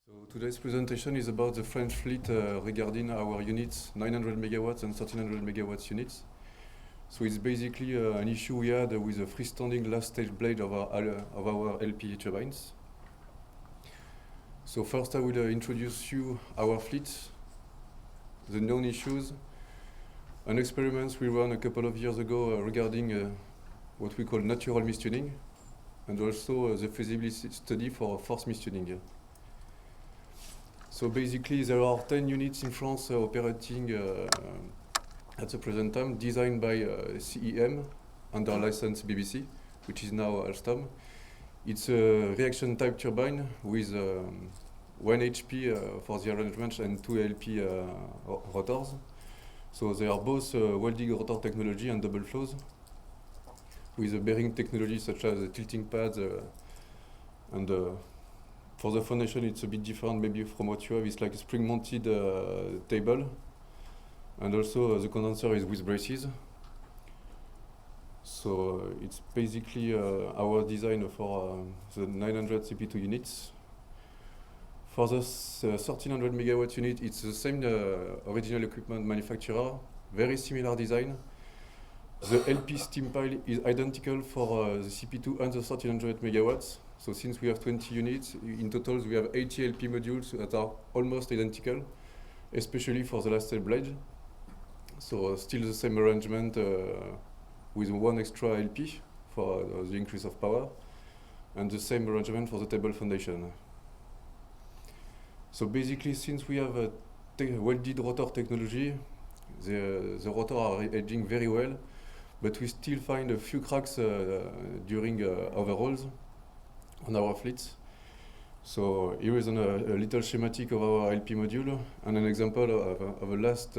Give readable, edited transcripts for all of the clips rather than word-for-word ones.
So today's presentation is about the French fleet regarding our units, 900 megawatts and 1300 megawatts units. So it's basically an issue we had with the freestanding last stage blade of our LP turbines. So first I will introduce you our fleet, the known issues, an experiment we ran a couple of years ago regarding what we call natural mistuning, and also the feasibility study for forced mistuning. So basically there are 10 units in France operating at the present time, designed by CEM under license BBC, which is now Alstom. It's a reaction type turbine with 1 HP for the arrangement and 2 LP rotors. So they are both welding rotor technology and double flows, with a bearing technology such as tilting pads and for the foundation it's a bit different maybe from what you have. It's like a spring mounted table, and also the condenser is with braces. So it's basically our design for the 900 CP2 units. For the 1300 megawatt unit, it's the same original equipment manufacturer, very similar design. The LP steam pile is identical for the CP2 and the 1300 megawatts. So since we have 20 units, in total we have 80 LP modules that are almost identical, especially for the last stage blade. So still the same arrangement with one extra LP for the increase of power, and the same arrangement for the table foundation. So basically, since we have a welded rotor technology, the rotor are aging very well, but we still find a few cracks during overhauls on our fleets. So here is a little schematic of our LP module and an example of a last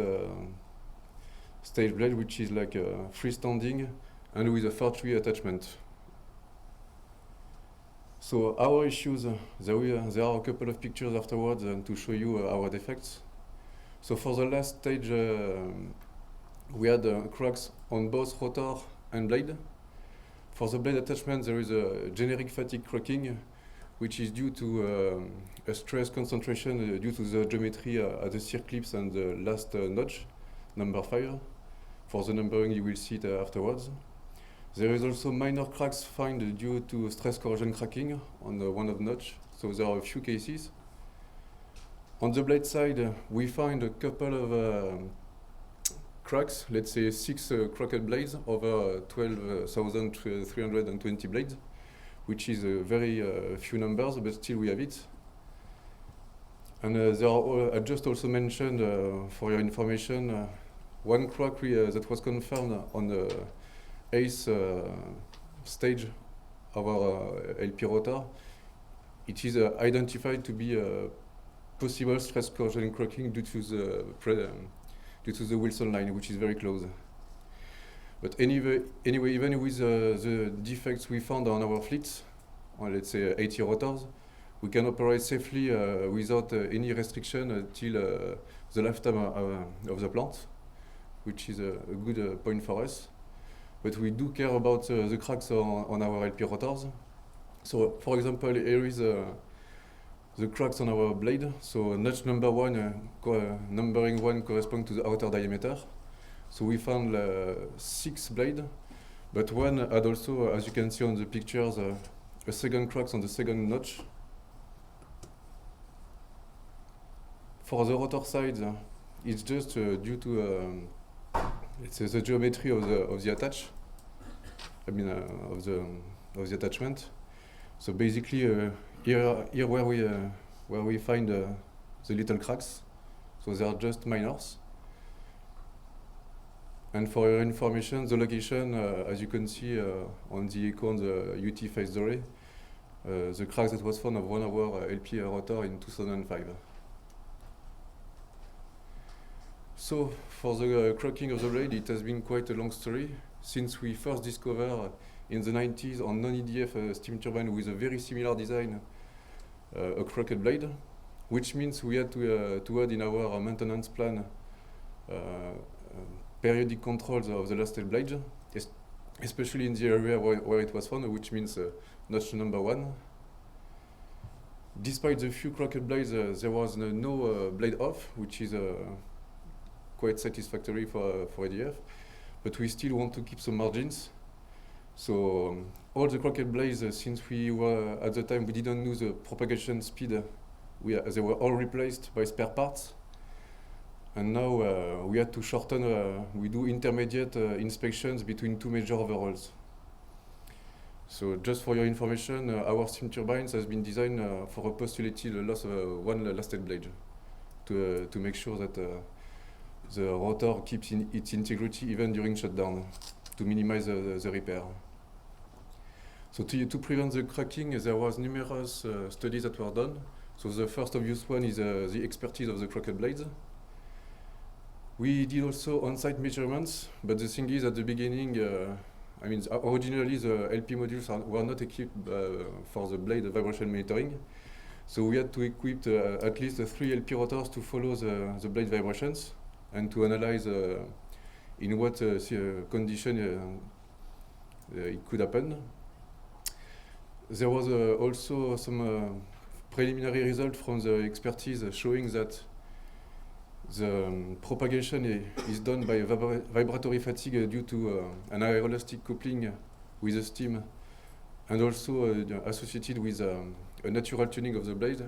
stage blade, which is like freestanding and with a factory attachment. So our issues, there are a couple of pictures afterwards to show you our defects. So for the last stage, we had cracks on both rotor and blade. For the blade attachment, there is a generic fatigue cracking, which is due to a stress concentration due to the geometry at the circlips and the last notch, number 5. For the numbering, you will see it afterwards. There is also minor cracks found due to stress corrosion cracking on one of the notch, so there are a few cases. On the blade side, we find a couple of cracks, let's say 6 cracked blades over 12,320 blades, which is a very few numbers, but still we have it. And there are, I just also mentioned for your information, one crack that was confirmed on the 8th stage of our LP rotor. It is identified to be possible stress corrosion cracking due to the Wilson line, which is very close. But anyway, even with the defects we found on our fleets, on let's say 80 rotors, we can operate safely without any restriction until the lifetime of the plant, which is a good point for us. But we do care about the cracks on our LP rotors. So for example, here is the cracks on our blade. So notch number 1, numbering 1 corresponds to the outer diameter. So we found 6 blades, but one had also, as you can see on the pictures, a second cracks on the second notch. For the rotor side, it's just due to it's the geometry of the attach. I mean of the attachment. So basically here where we find the little cracks, so they are just minors. And for your information, the location, as you can see on the icon, the UT face Doré, the crack that was found of one of our LP rotor in 2005. So for the cracking of the blade, it has been quite a long story. Since we first discovered in the 90s on non-EDF steam turbine with a very similar design, a cracked blade, which means we had to add in our maintenance plan periodic controls of the last stage blade, especially in the area where it was found, which means notch number 1. Despite the few crooked blades, there was no blade off, which is quite satisfactory for ADF, but we still want to keep some margins. So all the crooked blades, since we were at the time we didn't know the propagation speed, they were all replaced by spare parts. And now we had to shorten, we do intermediate inspections between two major overhauls. So just for your information, our steam turbines has been designed for a postulated loss of one lasted blade to make sure that the rotor keeps its integrity even during shutdown to minimize the repair. So to prevent the cracking, there was numerous studies that were done. So the first obvious one is the expertise of the crooked blades. We did also on-site measurements, but the thing is at the beginning, originally the LP modules were not equipped for the blade vibration monitoring. So we had to equip at least 3 LP rotors to follow the blade vibrations and to analyze in what condition it could happen. There was also some preliminary result from the expertise showing that the propagation is done by vibratory fatigue due to an aeroelastic coupling with the steam and also associated with a natural tuning of the blade,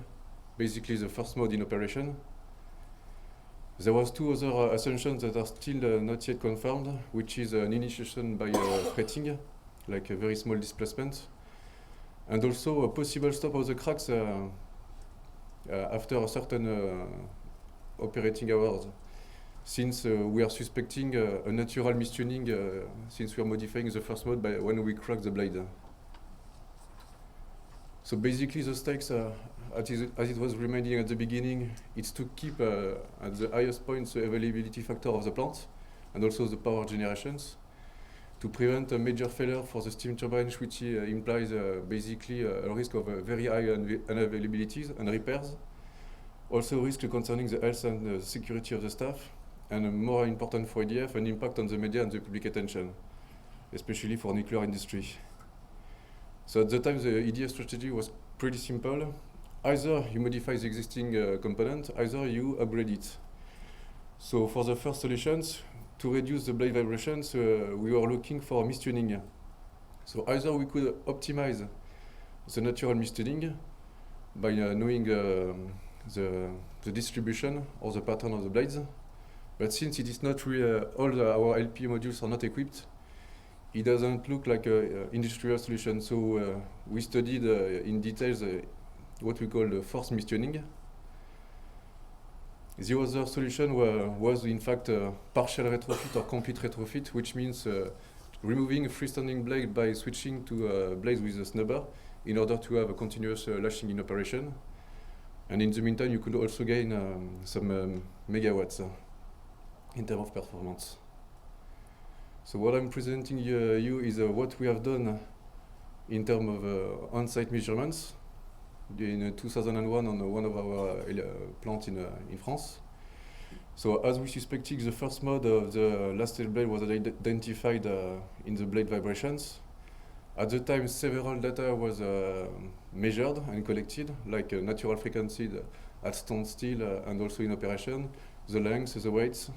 basically the first mode in operation. There was 2 other assumptions that are still not yet confirmed, which is an initiation by fretting, like a very small displacement, and also a possible stop of the cracks after a certain operating hours, since we are suspecting a natural mistuning since we are modifying the first mode when we crack the blade. So basically the stakes, as it was reminding at the beginning, it's to keep at the highest point the availability factor of the plant and also the power generations to prevent a major failure for the steam turbine, which implies basically a risk of very high unavailabilities and repairs. Also risk concerning the health and security of the staff, and more important for EDF, an impact on the media and the public attention, especially for nuclear industry. So at the time, the EDF strategy was pretty simple. Either you modify the existing component, either you upgrade it. So for the first solutions, to reduce the blade vibrations, we were looking for mistuning. So either we could optimize the natural mistuning by knowing the distribution or the pattern of the blades, but since it is not really all our LP modules are not equipped, it doesn't look like an industrial solution. So we studied in details what we call the forced mistuning. The other solution was in fact partial retrofit or complete retrofit, which means removing a freestanding blade by switching to blades with a snubber in order to have a continuous lashing in operation. And in the meantime, you could also gain some megawatts in terms of performance. So what I'm presenting you is what we have done in terms of on-site measurements in 2001 on one of our plants in France. So as we suspected, the first mode of the lasted blade was identified in the blade vibrations. At the time, several data was measured and collected, like natural frequency at standstill and also in operation, the length, the weights.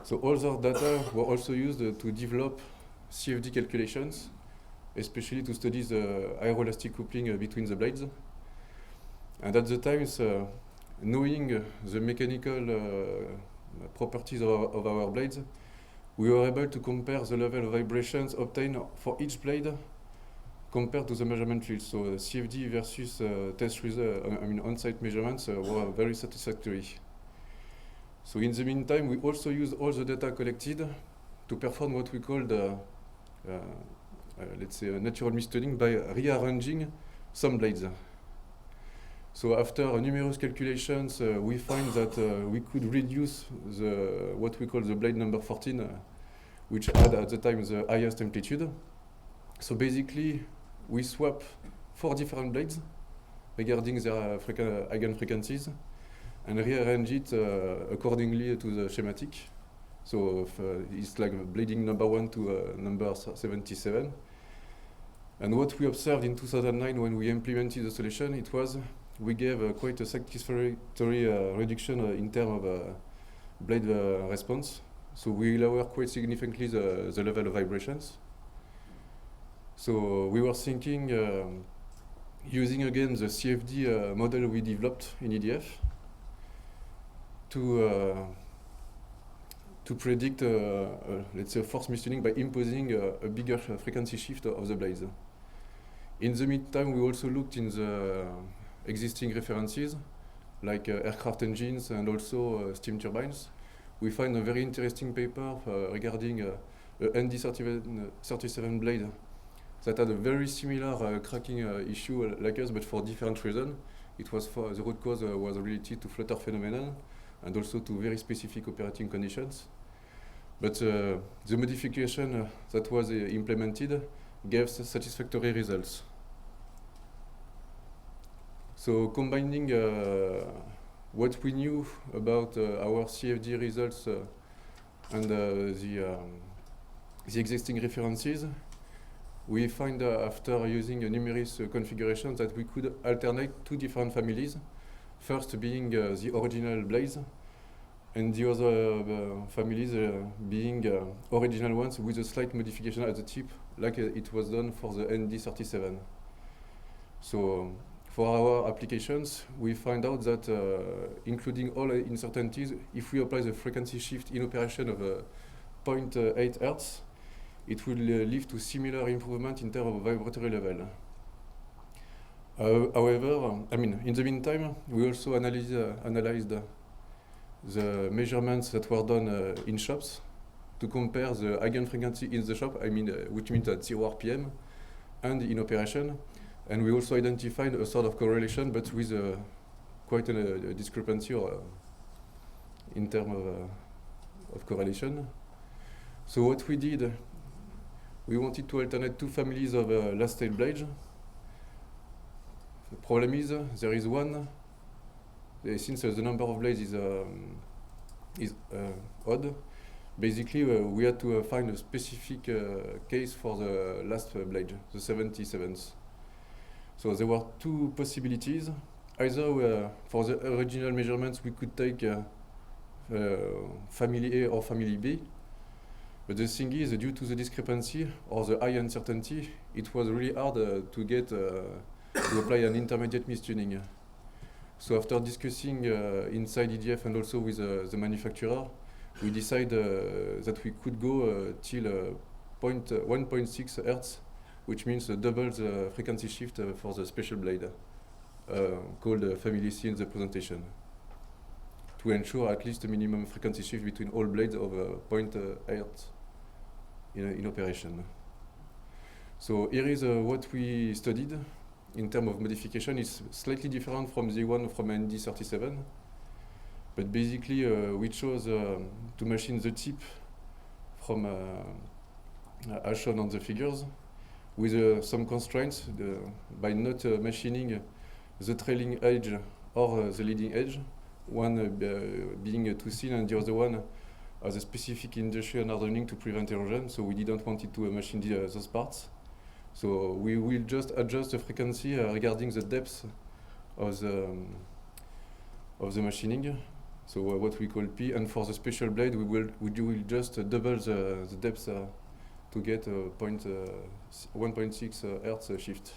So all those data were also used to develop CFD calculations, especially to study the aeroelastic coupling between the blades. And at the time, knowing the mechanical properties of our blades, we were able to compare the level of vibrations obtained for each blade compared to the measurement field. So CFD versus test result, on-site measurements were very satisfactory. So in the meantime, we also used all the data collected to perform what we called, let's say, natural mistuning by rearranging some blades. So after numerous calculations, we find that we could reduce what we call the blade number 14, which had at the time the highest amplitude. So basically, we swap 4 different blades regarding their eigenfrequencies and rearrange it accordingly to the schematic. So it's like blading number 1 to number 77. And what we observed in 2009 when we implemented the solution, it was we gave quite a satisfactory reduction in terms of blade response. So we lower quite significantly the level of vibrations. So we were thinking using again the CFD model we developed in EDF to predict, let's say, force mistuning by imposing a bigger frequency shift of the blades. In the meantime, we also looked in the existing references, like aircraft engines and also steam turbines. We find a very interesting paper regarding a ND37 blade that had a very similar cracking issue like us, but for different reasons. It was for the root cause was related to flutter phenomenon and also to very specific operating conditions. But the modification that was implemented gave satisfactory results. So combining what we knew about our CFD results and the existing references, we find after using a numerous configuration that we could alternate two different families. First being the original blades, and the other families being original ones with a slight modification at the tip, like it was done for the ND37. So for our applications, we find out that including all uncertainties, if we apply the frequency shift in operation of 0.8 Hz, it will lead to similar improvement in terms of vibratory level. However, in the meantime, we also analyzed the measurements that were done in shops to compare the eigenfrequency in the shop, which means at 0 RPM, and in operation. And we also identified a sort of correlation, but with quite a discrepancy in terms of correlation. So what we did, we wanted to alternate two families of last state blades. The problem is there is one, since the number of blades is odd, basically we had to find a specific case for the last blade, the 77th. So there were two possibilities. Either for the original measurements we could take family A or family B, but the thing is, due to the discrepancy or the high uncertainty, it was really hard to get to apply an intermediate mistuning. So after discussing inside EDF and also with the manufacturer, we decided that we could go till 1.6 Hz, which means double the frequency shift for the special blade, called family C in the presentation, to ensure at least a minimum frequency shift between all blades of 0.8 Hz in operation. So here is what we studied in terms of modification. It's slightly different from the one from ND37, but basically we chose to machine the tip from as shown on the figures, with some constraints by not machining the trailing edge or the leading edge, one being too thin and the other one has a specific industrial hardening to prevent erosion, so we didn't want it to machine those parts. So we will just adjust the frequency regarding the depth of the machining, so what we call P, and for the special blade we will just double the depth to get 1.6 Hz shift.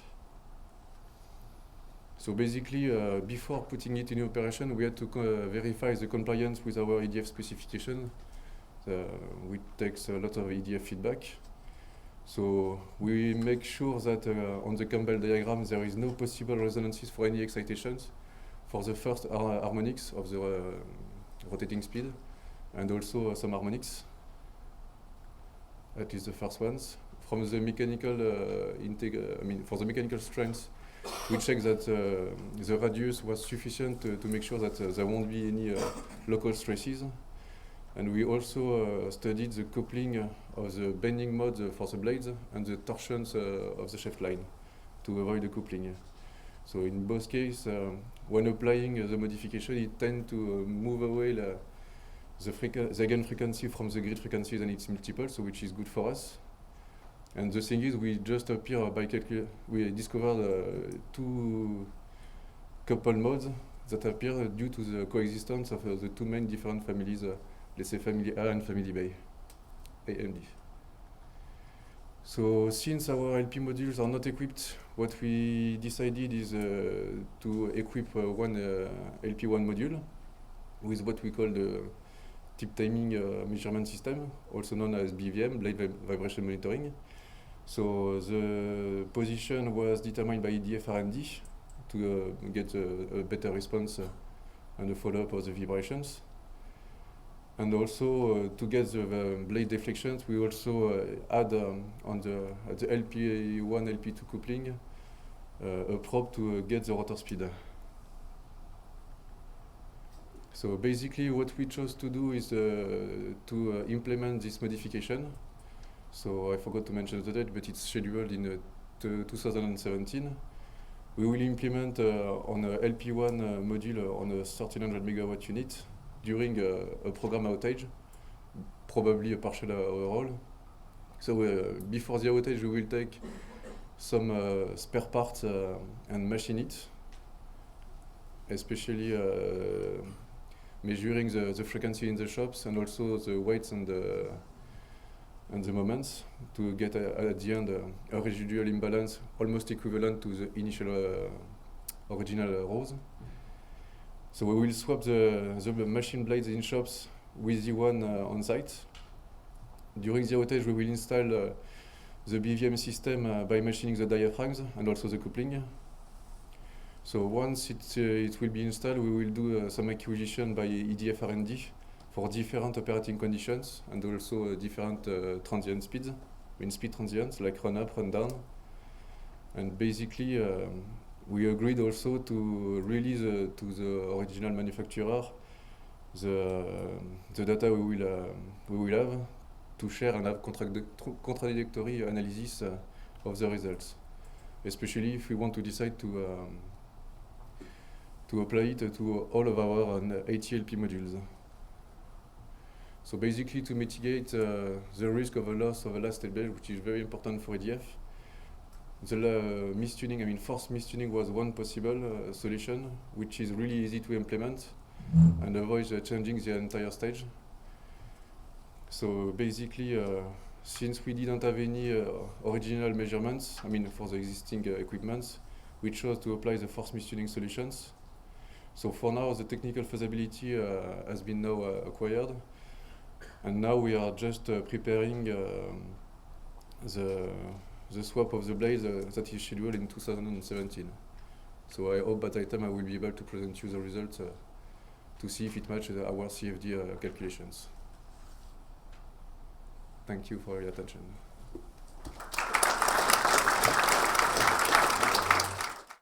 So basically, before putting it in operation, we had to verify the compliance with our EDF specification, which takes a lot of EDF feedback. So we make sure that on the Campbell diagram there is no possible resonances for any excitations for the first harmonics of the rotating speed, and also some harmonics, at least the first ones. From the mechanical for the mechanical strength, we check that the radius was sufficient to make sure that there won't be any local stresses. And we also studied the coupling of the bending mode for the blades and the torsions of the shaft line to avoid the coupling. So in both cases, when applying the modification, it tends to move away the eigenfrequency from the grid frequencies and its multiple, so which is good for us. And the thing is, we just appear by we discovered two couple modes that appear due to the coexistence of the two main different families, let's say family A and family B, A and B. So since our LP modules are not equipped, what we decided is to equip one LP1 module with what we call the tip timing measurement system, also known as BVM, blade vibration monitoring. So the position was determined by EDF R&D to get a better response and a follow-up of the vibrations. And also to get the blade deflections, we also add on the LP1, LP2 coupling a probe to get the rotor speed. So basically what we chose to do is to implement this modification. So I forgot to mention the date, but it's scheduled in 2017. We will implement on a LP1 module on a 1300 megawatt unit during a program outage, probably a partial overhaul. So before the outage, we will take some spare parts and machine it, especially measuring the frequency in the shops and also the weights and the moments to get at the end a residual imbalance almost equivalent to the initial original rows. So we will swap the machine blades in shops with the one on site. During the outage, we will install the BVM system by machining the diaphragms and also the coupling. So once it will be installed, we will do some acquisition by EDF R&D for different operating conditions and also different transient speeds, speed transients like run up, run down. And basically, we agreed also to release to the original manufacturer the data we will have to share and have contradictory analysis of the results, especially if we want to decide to apply it to all of our 80 LP modules. So basically to mitigate the risk of a loss of a last state blade, which is very important for EDF, the mistuning, forced mistuning was one possible solution, which is really easy to implement and avoids changing the entire stage. So basically, since we didn't have any original measurements, for the existing equipments, we chose to apply the forced mistuning solutions. So for now, the technical feasibility has been now acquired, and now we are just preparing the swap of the blades that is scheduled in 2017. So I hope by that time I will be able to present you the results to see if it matches our CFD calculations. Thank you for your attention.